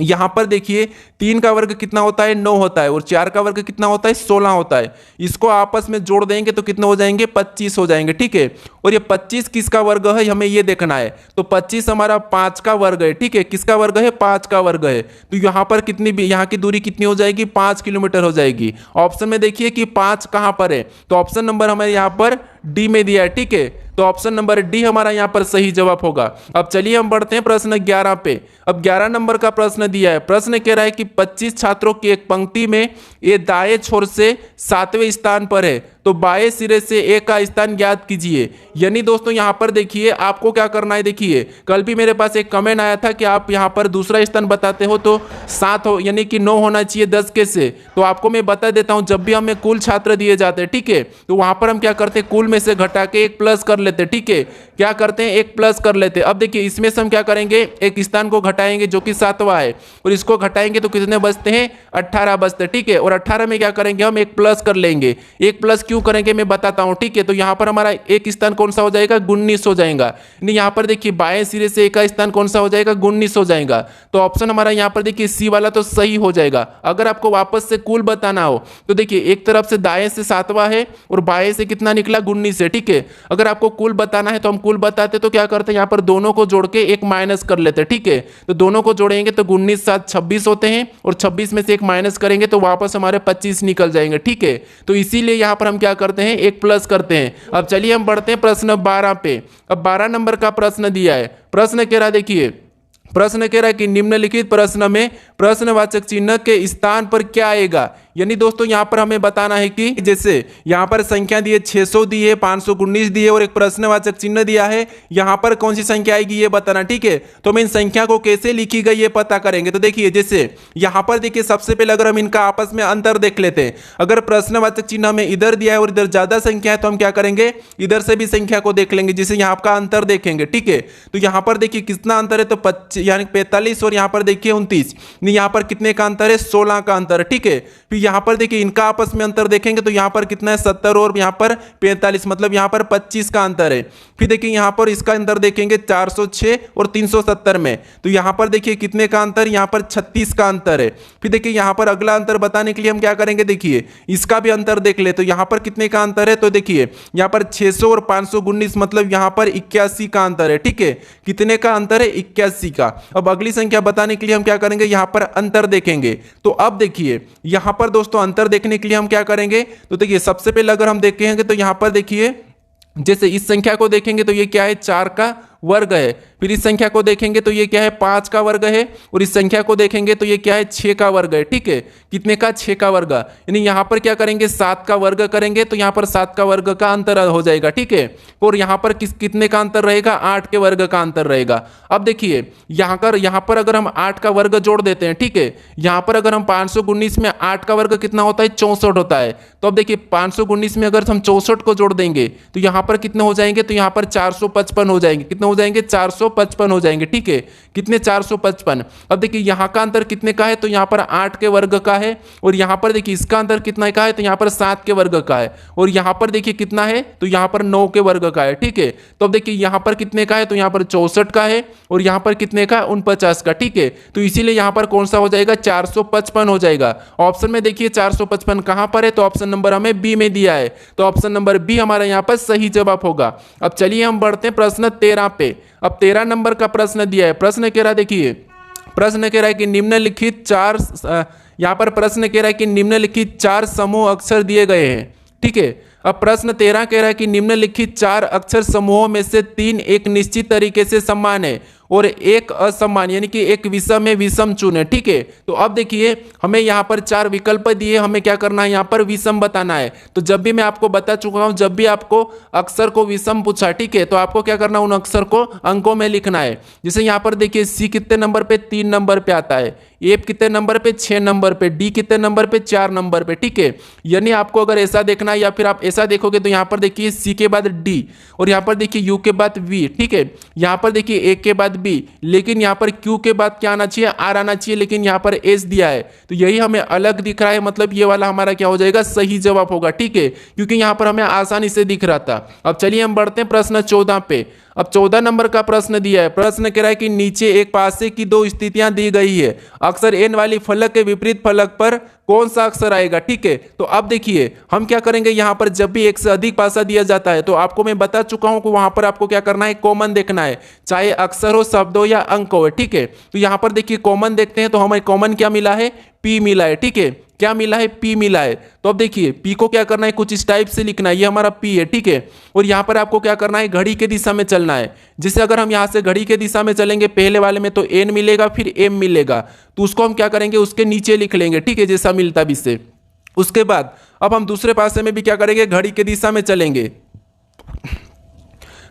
यहां पर देखिए 3 का वर्ग कितना होता है, 9 होता है, और 4 का वर्ग कितना होता है, 16 होता है। इसको आपस में जोड़ देंगे तो कितने हो जाएंगे, 25 हो जाएंगे। ठीक है, और ये 25 किसका वर्ग है हमें ये देखना है, तो 25 हमारा 5 का वर्ग है। ठीक है, किसका वर्ग है, 5 का वर्ग है, तो यहां पर कितनी भी यहां की दूरी कितनी हो जाएगी, 5 किलोमीटर हो जाएगी। ऑप्शन में देखिए कि 5 कहां पर है, तो ऑप्शन नंबर हमें यहां पर डी में दिया है। ठीक है, तो ऑप्शन नंबर डी हमारा यहां पर सही जवाब होगा। अब चलिए हम बढ़ते हैं प्रश्न 11 पे। अब 11 नंबर का प्रश्न दिया है, प्रश्न कह रहा है कि 25 छात्रों की एक पंक्ति में ये दाएं छोर से 7वें स्थान पर है, तो बाएं सिरे से ए का स्थान ज्ञात कीजिए। यानी दोस्तों यहाँ पर देखिए आपको क्या करना है, देखिए कल भी मेरे पास एक कमेंट आया था कि आप यहाँ पर दूसरा स्थान बताते हो तो 7 हो यानी कि 9 होना चाहिए 10 के से। तो आपको मैं बता देता हूँ, जब भी हमें कुल छात्र दिए जाते हैं, ठीक है, तो वहां पर हम क्या करते हैं, कुल में से घटा के एक प्लस कर लेते हैं, ठीक है, क्या करते हैं, एक प्लस कर लेते हैं। अब देखिए इसमें से हम क्या करेंगे, एक स्थान को घटाएंगे जो कि 7वां है, और इसको घटाएंगे तो कितने बचते हैं, 18 बचते हैं, ठीक है। और 18 में क्या करेंगे, हम एक प्लस कर लेंगे। एक प्लस क्यों करेंगे मैं बताता हूं, ठीक है। तो यहां पर हमारा एक स्थान कौन सा हो जाएगा, 19 हो जाएगा। यहां पर देखिए बाएं सिरे से एक का स्थान कौन सा हो जाएगा, 19 हो जाएगा। तो ऑप्शन हमारा यहां पर देखिए सी वाला तो सही हो जाएगा। अगर आपको वापस से कुल बताना हो तो देखिए एक तरफ से दाएं से 7वां है और बाएं से कितना निकला, 19 है, ठीक है। अगर आपको कुल बताना है तो हम कुल बताते तो क्या करते हैं, यहां पर दोनों को जोड़ के एक माइनस कर लेते हैं, ठीक है। तो दोनों को जोड़ेंगे तो 19 7 26 होते हैं, और 26 में से एक माइनस करेंगे तो वापस हमारे 25 निकल जाएंगे, ठीक है। तो इसीलिए यहां पर हम क्या करते हैं, एक प्लस करते हैं। अब चलिए हम बढ़ते हैं प्रश्न 12 पे। अब 12 नंबर का प्रश्न दिया है। प्रश्न कह रहा देखिए, प्रश्न कह रहा है कि निम्नलिखित प्रश्न में प्रश्नवाचक चिन्ह के स्थान पर क्या आएगा। यानी दोस्तों यहां पर हमें बताना है कि जैसे यहां पर संख्या दी है 600 दी है, 519 दी है और एक प्रश्नवाचक चिन्ह दिया है, यहां पर कौन सी संख्या आएगी ये बताना, ठीक है। तो हम इन संख्या को कैसे लिखी गई ये पता करेंगे। तो देखिए जैसे यहां पर देखिए सबसे पहले अगर हम इनका आपस में अंतर देख लेते हैं, अगर प्रश्नवाचक चिन्ह हमें इधर दिया है और इधर ज्यादा संख्या है तो हम क्या करेंगे, इधर से भी संख्या को देख लेंगे, जिसे यहाँ का अंतर देखेंगे, ठीक है। तो यहां पर देखिए कितना अंतर है, तो 25 यानी 45 और यहां पर देखिए 29, यहां पर कितने का अंतर है, 16 का अंतर है, ठीक है। फिर यहां पर देखिए इनका आपस में अंतर देखेंगे तो यहां पर कितना है, 70 और यहां पर 45, मतलब यहां पर 25 का अंतर है। फिर देखिए यहां पर इसका अंतर देखेंगे 406 और 370 में, तो यहां पर देखिए कितने का अंतर, यहां पर 36 का अंतर है। फिर देखिए यहां पर अगला अंतर बताने के लिए हम क्या करेंगे, देखिए इसका भी अंतर देख ले, तो यहां पर कितने का अंतर है, तो देखिए यहां पर 600 और 519, मतलब यहां पर 81 का अंतर है, ठीक है। कितने का अंतर है, 81 का। अब अगली संख्या बताने के लिए हम क्या करेंगे, यहां पर अंतर देखेंगे। तो अब देखिए यहां पर दोस्तों अंतर देखने के लिए हम क्या करेंगे, तो देखिए सबसे पहले अगर हम देखेंगे तो यहां पर देखिए जैसे इस संख्या को देखेंगे तो ये क्या है, 4 का वर्ग है। फिर इस संख्या को देखेंगे तो ये क्या है, 5 का वर्ग है। और इस संख्या को देखेंगे तो ये क्या है, 6 का वर्ग है, ठीक है। कितने का, 6 का वर्ग। यानी यहां पर क्या करेंगे, 7 का वर्ग करेंगे तो यहां पर 7 का वर्ग का अंतर हो जाएगा, ठीक है। और यहां पर कितने का अंतर रहेगा, 8 के वर्ग का अंतर रहेगा। अब देखिए यहां पर अगर हम 8 का वर्ग जोड़ देते हैं, ठीक है। यहां पर अगर हम 519 में 8 का वर्ग कितना होता है, 64 होता है। तो अब देखिए 519 में अगर हम 64 को जोड़ देंगे तो यहां पर कितने हो जाएंगे, तो यहां पर 455 हो जाएंगे। कितने हो जाएंगे, 455 हो जाएंगे, ठीक है। कितने, 455। अब देखिए यहां का अंतर कितने का है, तो यहां पर 8 के वर्ग का है। और यहां पर देखिए इसका अंतर कितना का है, तो यहां पर 7 के वर्ग का है। और यहां पर देखिए कितना है, तो यहां पर 9 के वर्ग का है, ठीक है। तो अब देखिए यहां पर कितने का है, तो यहां पर 64 का है। और यहां पर कितने का, 49 का, ठीक है। तो इसीलिए यहां पर कौन सा हो जाएगा, 455 हो जाएगा। ऑप्शन में देखिए 455 कहां पर है, तो ऑप्शन नंबर हमें बी में दिया है। तो ऑप्शन नंबर बी हमारा यहां पर सही जवाब होगा। अब चलिए हम बढ़ते हैं प्रश्न 13 पे। अब 13 नंबर का प्रश्न दिया है। प्रश्न कह रहा है देखिए, प्रश्न कह रहा है कि निम्नलिखित यहां पर प्रश्न कह रहा है कि निम्नलिखित 4 समूह अक्षर दिए गए हैं, ठीक है। अब प्रश्न 13 कह रहा है कि निम्नलिखित 4 अक्षर समूहों में से 3 एक निश्चित तरीके से समान है और एक असमान, यानी कि एक विषम है, विषम चुने, ठीक है। तो अब देखिए हमें यहाँ पर 4 विकल्प दिए, हमें क्या करना है, यहाँ पर विषम बताना है। तो जब भी मैं आपको बता चुका हूँ, जब भी आपको अक्षर को विषम पूछा, ठीक है, तो आपको क्या करना है, उन अक्षर को अंकों में लिखना है। जैसे यहाँ पर देखिए सी कितने नंबर पे, 3 नंबर पे आता है। ए कितने नंबर पे, 6 नंबर पे। डी कितने नंबर पे, 4 नंबर पे, ठीक है। यानी आपको अगर ऐसा देखना है या फिर आप ऐसा देखोगे तो यहाँ पर देखिए सी के बाद डी, और यहाँ पर देखिए यू के बाद वी, ठीक है। यहाँ पर देखिए ए के बाद बी, लेकिन यहाँ पर क्यू के बाद क्या आना चाहिए, आर आना चाहिए, लेकिन यहाँ पर एस दिया है। तो यही हमें अलग दिख रहा है, मतलब ये वाला हमारा क्या हो जाएगा, सही जवाब होगा, ठीक है, क्योंकि यहाँ पर हमें आसानी से दिख रहा था। अब चलिए हम बढ़ते हैं प्रश्न 14 पे। अब 14 नंबर का प्रश्न दिया है। प्रश्न कह रहा है कि नीचे एक पासे की 2 स्थितियां दी गई है, अक्षर एन वाली फलक के विपरीत फलक पर कौन सा अक्षर आएगा, ठीक है। तो अब देखिए हम क्या करेंगे, यहां पर जब भी एक से अधिक पासा दिया जाता है तो आपको मैं बता चुका हूं कि वहां पर आपको क्या करना है, कॉमन देखना है, चाहे अक्षर हो, शब्द हो या अंक हो, ठीक है। तो यहां पर देखिए कॉमन देखते हैं, तो हमें कॉमन क्या मिला है, पी मिला है, ठीक है। क्या मिला है, पी मिला है। तो अब देखिए पी को क्या करना है, कुछ इस टाइप से लिखना है, ये हमारा पी है, ठीक है। और यहाँ पर आपको क्या करना है, घड़ी के दिशा में चलना है। जैसे अगर हम यहाँ से घड़ी के दिशा में चलेंगे, पहले वाले में तो एन मिलेगा, फिर एम मिलेगा, तो उसको हम क्या करेंगे, उसके नीचे लिख लेंगे, ठीक है, जैसा मिलता भी से। उसके बाद अब हम दूसरे पासे में भी क्या करेंगे, घड़ी की दिशा में चलेंगे।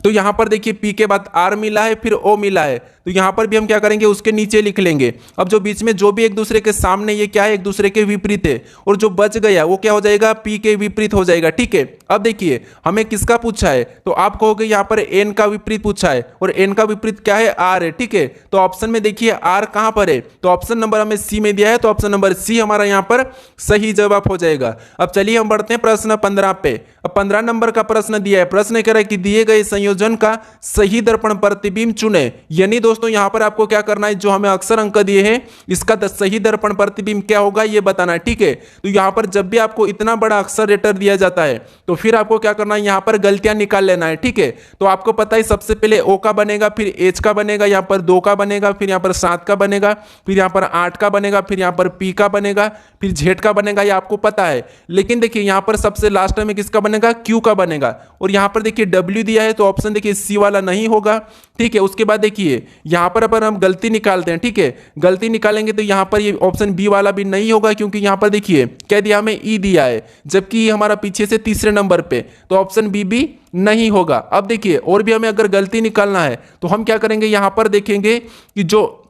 तो यहां पर देखिए P के बाद R मिला है, फिर O मिला है, तो यहां पर भी हम क्या करेंगे, उसके नीचे लिख लेंगे। अब जो बीच में जो भी एक दूसरे के सामने, ये क्या है, एक दूसरे के विपरीत है, और जो बच गया वो क्या हो जाएगा, P के विपरीत हो जाएगा। ठीक है, अब देखिए हमें किसका पूछा है, तो आप कहोगे यहां पर N का विपरीत पूछा है, और N का विपरीत क्या है, R है। ठीक है, तो ऑप्शन में देखिए R कहां पर है, तो ऑप्शन नंबर हमें C में दिया है, तो ऑप्शन नंबर C हमारा यहां पर सही जवाब हो जाएगा। अब चलिए हम बढ़ते हैं प्रश्न 15 पे। अब 15 नंबर का प्रश्न दिया है, प्रश्न कह रहा है कि दिए गए संयोजन का सही दर्पण प्रतिबिंब चुने। यानी दोस्तों यहां पर आपको क्या करना है, जो हमें अक्षर अंक दिए हैं इसका सही दर्पण प्रतिबिंब क्या होगा ये बताना है। ठीक है, तो यहां पर जब भी आपको इतना बड़ा अक्षर लेटर दिया जाता है तो फिर आपको क्या करना है, यहां पर गलतियां निकाल लेना है। ठीक है, तो आपको पता है सबसे पहले O का बनेगा, फिर H का बनेगा, यहां पर 2 का बनेगा, फिर यहां पर 7 का बनेगा, फिर यहां पर 8 का बनेगा, फिर यहां पर P का बनेगा, फिर Z का बनेगा, ये आपको पता है। लेकिन देखिए यहां पर सबसे लास्ट में किसका बनेगा, Q का बनेगा, और यहां पर देखिए W दिया है, तो ऑप्शन देखिए C वाला नहीं होगा। ठीक है, उसके बाद देखिए यहां पर अपन हम गलती निकालते हैं। ठीक है, गलती निकालेंगे तो यहां पर ये ऑप्शन बी वाला भी नहीं होगा, क्योंकि यहां पर देखिए क्या दिया, हमें ई दिया है, जबकि ये हमारा पीछे से तीसरे नंबर पे, तो ऑप्शन बी भी नहीं होगा। अब देखिए और भी हमें अगर गलती निकालना है तो हम क्या करेंगे, यहां पर देखेंगे कि जो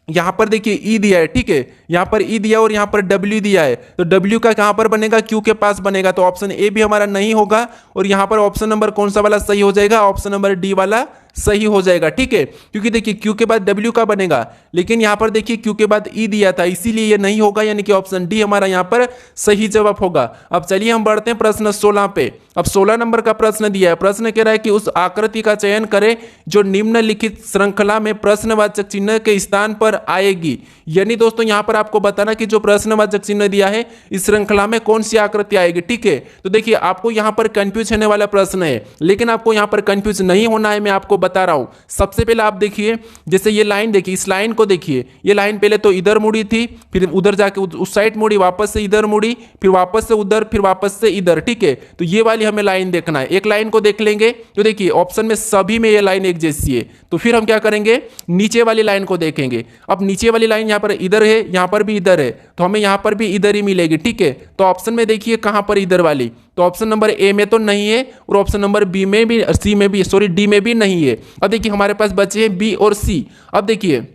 यहां पर देखिए ई दिया है। ठीक है, यहां पर ई दिया और यहां पर डब्ल्यू दिया है, तो डब्ल्यू का कहां पर बनेगा, क्यू के पास बनेगा, तो ऑप्शन ए भी हमारा नहीं होगा। और यहां पर ऑप्शन नंबर कौन सा वाला सही हो जाएगा, ऑप्शन नंबर डी वाला सही हो जाएगा। ठीक है, क्योंकि देखिए क्यू के बाद डब्ल्यू का बनेगा, लेकिन यहां पर देखिए क्यू के बाद ई दिया था, इसीलिए ये नहीं होगा, यानी कि ऑप्शन डी हमारा यहां पर सही जवाब होगा। अब चलिए हम बढ़ते हैं प्रश्न 16 पे। अब 16 नंबर का प्रश्न दिया है, प्रश्न कह रहा है कि उस आकृति का चयन करें जो निम्नलिखित श्रृंखला में प्रश्नवाचक चिन्ह के स्थान पर आएगी। यानी दोस्तों यहां पर आपको बताना कि जो प्रश्नवाचक चिन्ह दिया है इस श्रृंखला में कौन सी आकृति आएगी। ठीक है, तो देखिए आपको यहां पर कंफ्यूज होने वाला प्रश्न है, लेकिन आपको यहां पर कंफ्यूज नहीं होना है, मैं आपको बता रहा हूं। सबसे पहले आप देखिए, जैसे ये लाइन देखिए, इस लाइन को देखिए, ये लाइन पहले तो इधर मुड़ी थी, फिर उधर जाके उस साइड मुड़ी, वापस से इधर मुड़ी, फिर वापस से उधर, फिर वापस से इधर। ठीक है, तो ये वाली हमें लाइन देखना है। एक लाइन को देख लेंगे तो देखिए ऑप्शन में सभी में ये लाइन एक जैसी है, तो फिर हम क्या करेंगे, नीचे वाली लाइन को देखेंगे। अब नीचे वाली लाइन यहां पर इधर है, यहां पर भी इधर है, तो हमें यहां पर भी इधर ही मिलेगी। ठीक है, तो ऑप्शन में देखिए कहां पर इधर वाली, तो ऑप्शन नंबर ए में तो नहीं है, और ऑप्शन नंबर बी में भी, सी में भी, सॉरी डी में भी नहीं है। अब देखिए हमारे पास बचे हैं बी और सी। अब देखिए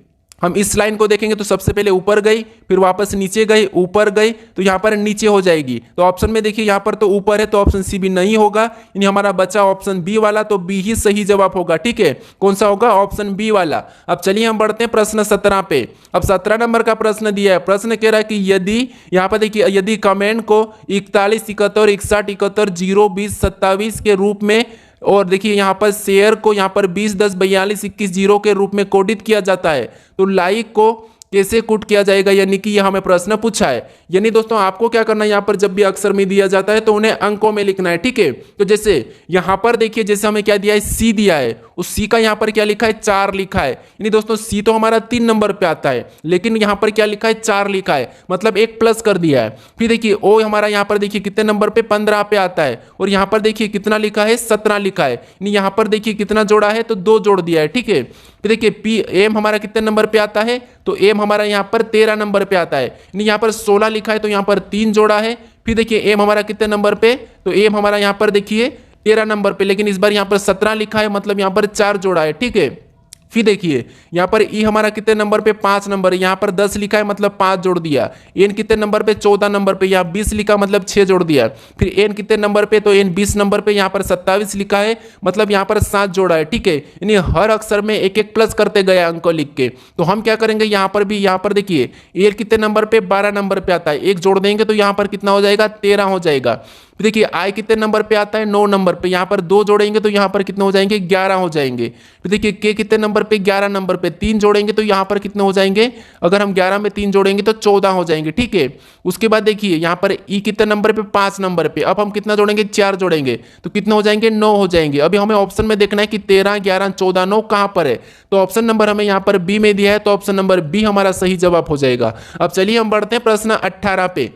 हम इस लाइन को देखेंगे तो सबसे पहले ऊपर गई, फिर वापस नीचे गई, ऊपर गई, तो यहां पर नीचे हो जाएगी। तो ऑप्शन में देखिए यहां पर तो ऊपर है, तो ऑप्शन सी भी नहीं होगा, यानी हमारा बचा ऑप्शन बी वाला, तो बी ही सही जवाब होगा। ठीक है, कौन सा होगा, ऑप्शन बी वाला। अब चलिए हम बढ़ते हैं प्रश्न 17 पे। अब 17 नंबर का प्रश्न दिया है, प्रश्न कह रहा है कि यदि यहां पर देखिए, यदि कमेंट को 41 71 61 71 0 20 27 के रूप में, और देखिए यहां पर शेयर को यहां पर 20 10 42 21 0 के रूप में कोडित किया जाता है, तो लाइक को कैसे कोड किया जाएगा, यानी कि यह हमें प्रश्न पूछा है। यानी दोस्तों आपको क्या करना है, यहां पर जब भी अक्षर में दिया जाता है तो उन्हें अंकों में लिखना है। ठीक है, तो जैसे यहां पर देखिए, जैसे हमें क्या दिया है, सी दिया है, उस सी का यहां पर क्या लिखा है, 4 लिखा है। यानी दोस्तों सी तो हमारा 3 नंबर पे आता है, लेकिन यहां पर क्या लिखा है, 4 लिखा है, मतलब एक प्लस कर दिया है। फिर देखिए ओ हमारा यहां पर देखिए कितने नंबर पे, 15 पे आता है, और यहां पर देखिए कितना लिखा है, 17 लिखा है। यानी यहां पर देखिए कितना जोड़ा है, तो 2 जोड़ दिया है। ठीक है, फिर देखिए पी एम हमारा कितने नंबर पे आता है, तो एम हमारा यहां पर 13 नंबर पे आता है, यानी यहां पर 16 लिखा है, तो यहां पर 3 जोड़ा है। फिर देखिए एम हमारा कितने नंबर पे, तो एम हमारा यहां पर देखिए 13 नंबर पे, लेकिन इस बार यहां पर 17 लिखा है, मतलब यहां पर 4 जोड़ा है। ठीक है, फिर देखिए यहां पर ई हमारा कितने नंबर पे, 5 नंबर है, यहां पर 10 लिखा है, मतलब 5 जोड़ दिया। एन कितने नंबर पे, 14 नंबर पे, यहां 20 लिखा, मतलब 6 जोड़ दिया। फिर एन कितने नंबर पे, तो एन 20 नंबर पे, यहां पर 27 लिखा है, मतलब यहां पर 7 जोड़ा है। ठीक है, यानी हर अक्षर में एक एक प्लस करते गया अंक लिख के। तो हम क्या करेंगे, यहां पर भी, यहां पर देखिए एल कितने नंबर पे, 12 नंबर पे आता है, एक जोड़ देंगे तो यहां पर कितना हो जाएगा, 13 हो जाएगा। फिर देखिए आई कितने नंबर पे आता है, 9 नंबर पे, यहां पर 2 जोड़ेंगे तो यहां पर कितने हो जाएंगे, 11 हो जाएंगे। फिर देखिए के कितने नंबर पे, 11 नंबर पे, 3 जोड़ेंगे तो यहां पर कितने हो जाएंगे, अगर हम 11 में 3 जोड़ेंगे तो 14 हो जाएंगे। ठीक है, उसके बाद देखिए यहां पर ई कितने नंबर पे, 5 नंबर पे, अब हम कितना जोड़ेंगे, 4 जोड़ेंगे तो कितने हो जाएंगे, 9 हो जाएंगे। अभी हमें ऑप्शन में देखना है कि 13 11 14 9 कहां पर है, तो ऑप्शन नंबर हमें यहां पर बी में दिया है, तो ऑप्शन नंबर बी हमारा सही जवाब हो जाएगा। अब चलिए हम बढ़ते हैं प्रश्न 18 पे।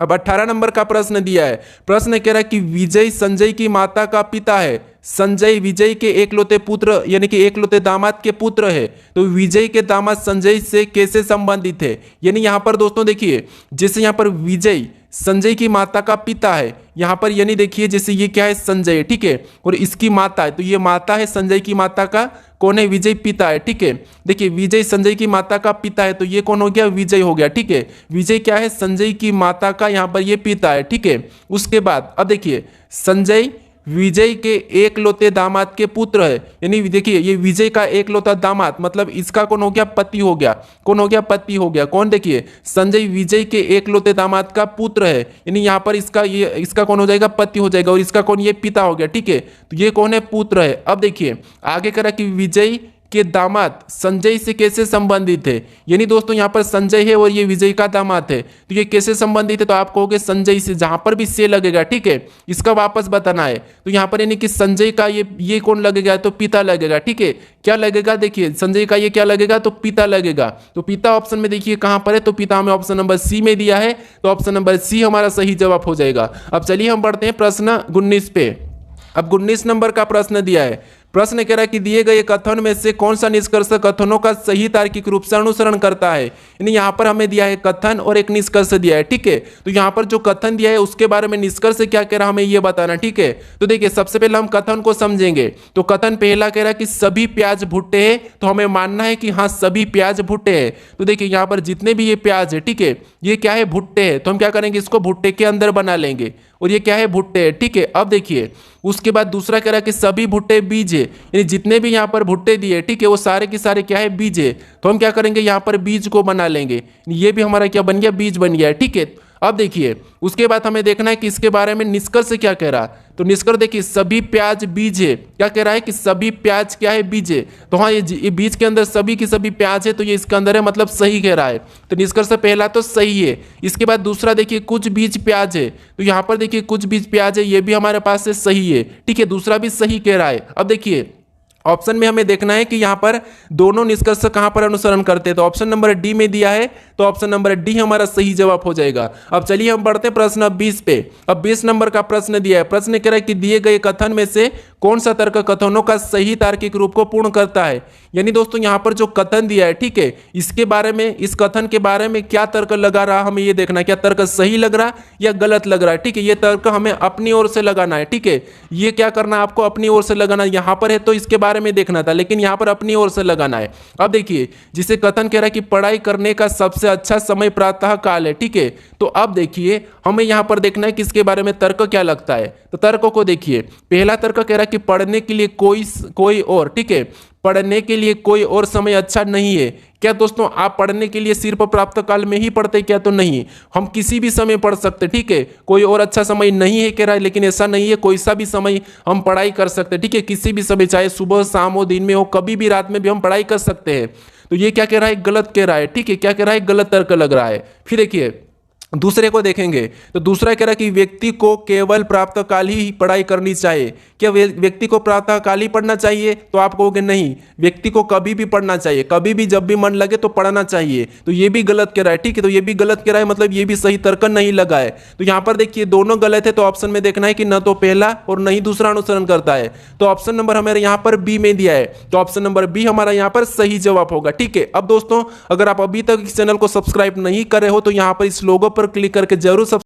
अब 18 नंबर का प्रश्न दिया है, प्रश्न कह रहा है कि विजय संजय की माता का पिता है, संजय विजय के एकलौते पुत्र यानी कि एकलौते दामाद के पुत्र है, तो विजय के दामाद संजय से कैसे संबंधित है। यानी यहां पर दोस्तों देखिए, जैसे यहां पर विजय संजय की माता का पिता है यहाँ पर, यानी देखिए जैसे ये क्या है संजय, ठीक है, और इसकी माता है, तो ये माता है संजय की माता का कौन है, विजय पिता है, ठीक है। देखिए विजय संजय की माता का पिता है, तो ये कौन हो गया, विजय हो गया, ठीक है। विजय क्या है, संजय की माता का यहाँ पर ये पिता है, ठीक है। उसके बाद अब देखिए संजय विजय के एकलौते दामाद के पुत्र है, यानी देखिए ये विजय का एकलौता दामाद, मतलब इसका कौन हो गया, पति हो गया, कौन हो गया, पति हो गया। कौन, देखिए संजय विजय के एकलौते दामाद का पुत्र है, यानी यहाँ पर इसका कौन हो जाएगा, पति हो जाएगा, और इसका कौन, ये पिता हो गया, ठीक है। तो ये कौन है, पुत्र है। अब देखिए आगे करा कि विजय के दामाद संजय से कैसे संबंधित है, यानी दोस्तों यहाँ पर संजय है और ये विजय का दामाद है, तो ये कैसे संबंधित है, तो आप कहोगे संजय से, जहां पर भी से लगेगा, ठीक है, इसका वापस बताना है। तो यहाँ पर यानी कि संजय का ये कौन लगेगा, तो पिता लगेगा, ठीक है। क्या लगेगा, देखिए संजय का ये क्या लगेगा, तो पिता लगेगा। तो पिता ऑप्शन में देखिए कहां पर है, तो पिता हमें ऑप्शन नंबर सी में दिया है, तो ऑप्शन नंबर सी हमारा सही जवाब हो जाएगा। अब चलिए हम बढ़ते हैं प्रश्न 19 पे। अब 19 नंबर का प्रश्न दिया है, प्रश्न कह रहा है कि दिए गए कथन में से कौन सा निष्कर्ष कथनों का सही तार्किक रूप से अनुसरण करता है, यानी यहाँ पर हमें दिया है कथन और एक निष्कर्ष दिया है, ठीक है। तो यहाँ पर जो कथन दिया है उसके बारे में निष्कर्ष क्या कह रहा है हमें ये बताना, ठीक है। तो देखिए सबसे पहले हम कथन को समझेंगे। तो कथन पहला कह रहा है कि सभी प्याज भुट्टे हैं, तो हमें मानना है कि हाँ सभी प्याज भुट्टे हैं। तो देखिए यहाँ पर जितने भी ये प्याज है, ठीक है, ये क्या है, भुट्टे है, तो हम क्या करेंगे, इसको भुट्टे के अंदर बना लेंगे, और ये क्या है, भुट्टे है, ठीक है। अब देखिए उसके बाद दूसरा कह रहा है कि सभी भुट्टे बीज है, यानी जितने भी यहाँ पर भुट्टे दिए, ठीक है, वो सारे के सारे क्या है, बीज है, तो हम क्या करेंगे, यहाँ पर बीज को बना लेंगे, ये भी हमारा क्या बन गया, बीज बन गया है, ठीक है। अब देखिए उसके बाद हमें देखना है कि इसके बारे में निष्कर्ष क्या कह रहा है। तो निष्कर्ष देखिए सभी प्याज बीज है, क्या कह रहा है कि सभी प्याज क्या है, बीज है, तो हाँ ये बीज के अंदर सभी की सभी प्याज है, तो ये इसके अंदर है, मतलब सही कह रहा है। तो निष्कर्ष पहला तो सही है। इसके बाद दूसरा देखिए कुछ बीज प्याज है, तो यहाँ पर देखिए कुछ बीज प्याज है, ये भी हमारे पास से सही है, ठीक है, दूसरा भी सही कह रहा है। अब देखिए ऑप्शन में हमें देखना है कि यहाँ पर दोनों निष्कर्ष कहाँ पर अनुसरण करते हैं, तो ऑप्शन नंबर डी में दिया है, तो ऑप्शन नंबर डी हमारा सही जवाब हो जाएगा। अब चलिए हम बढ़ते हैं प्रश्न 20 पे। अब 20 नंबर का प्रश्न दिया है, प्रश्न कह रहा है कि दिए गए कथन में से कौन सा तर्क कथनों का सही तार्किक रूप को पूर्ण करता है, यानी दोस्तों यहाँ पर जो कथन दिया है, ठीक है, इसके बारे में, इस कथन के बारे में क्या तर्क लगा रहा हमें ये देखना है, क्या तर्क सही लग रहा या गलत लग रहा है, ठीक है। ये तर्क हमें अपनी ओर से लगाना है, ठीक है, ये क्या करना है आपको, अपनी ओर से लगाना। यहाँ पर है तो इसके बारे में देखना था, लेकिन यहाँ पर अपनी ओर से लगाना है। अब देखिए जिसे कथन कह रहा है कि पढ़ाई करने का सबसे अच्छा समय प्रातः काल है, ठीक है, तो अब देखिए हमें यहाँ पर देखना है कि इसके बारे में तर्क क्या लगता है। तो तर्कों को देखिए, पहला तर्क कह रहा है कि पढ़ने के लिए कोई और, ठीक है, पढ़ने के लिए कोई और समय अच्छा नहीं है। क्या दोस्तों आप पढ़ने के लिए सिर्फ प्राप्त काल में ही पढ़ते, क्या, तो नहीं, हम किसी भी समय पढ़ सकते, ठीक है, कोई और अच्छा समय नहीं है कह रहा है, लेकिन ऐसा नहीं है, कोई सा भी समय हम पढ़ाई कर सकते, ठीक है, किसी भी समय, चाहे सुबह शाम हो, दिन में हो, कभी भी रात में भी हम पढ़ाई कर सकते हैं। तो ये क्या कह रहा है, गलत कह रहा है, ठीक है, क्या कह रहा है, गलत तर्क लग रहा है। फिर देखिए दूसरे को देखेंगे, तो दूसरा कह रहा है कि व्यक्ति को केवल प्रातःकाल ही पढ़ाई करनी चाहिए। क्या व्यक्ति को प्रातःकाल ही पढ़ना चाहिए, तो आप कहोगे नहीं, व्यक्ति को कभी भी पढ़ना चाहिए, कभी भी जब भी मन लगे तो पढ़ना चाहिए। तो ये भी गलत कह रहा है, ठीक है, तो ये भी गलत कह रहा है, मतलब ये भी सही तर्क नहीं लगा है। तो यहाँ पर देखिए दोनों गलत है, तो ऑप्शन में देखना है कि न तो पहला और न ही दूसरा अनुसरण करता है। तो ऑप्शन नंबर हमारे यहाँ पर बी में दिया है, तो ऑप्शन नंबर बी हमारा यहाँ पर सही जवाब होगा, ठीक है। अब दोस्तों अगर आप अभी तक इस चैनल को सब्सक्राइब नहीं करे हो तो यहाँ पर इस लोगो पर क्लिक करके जरूर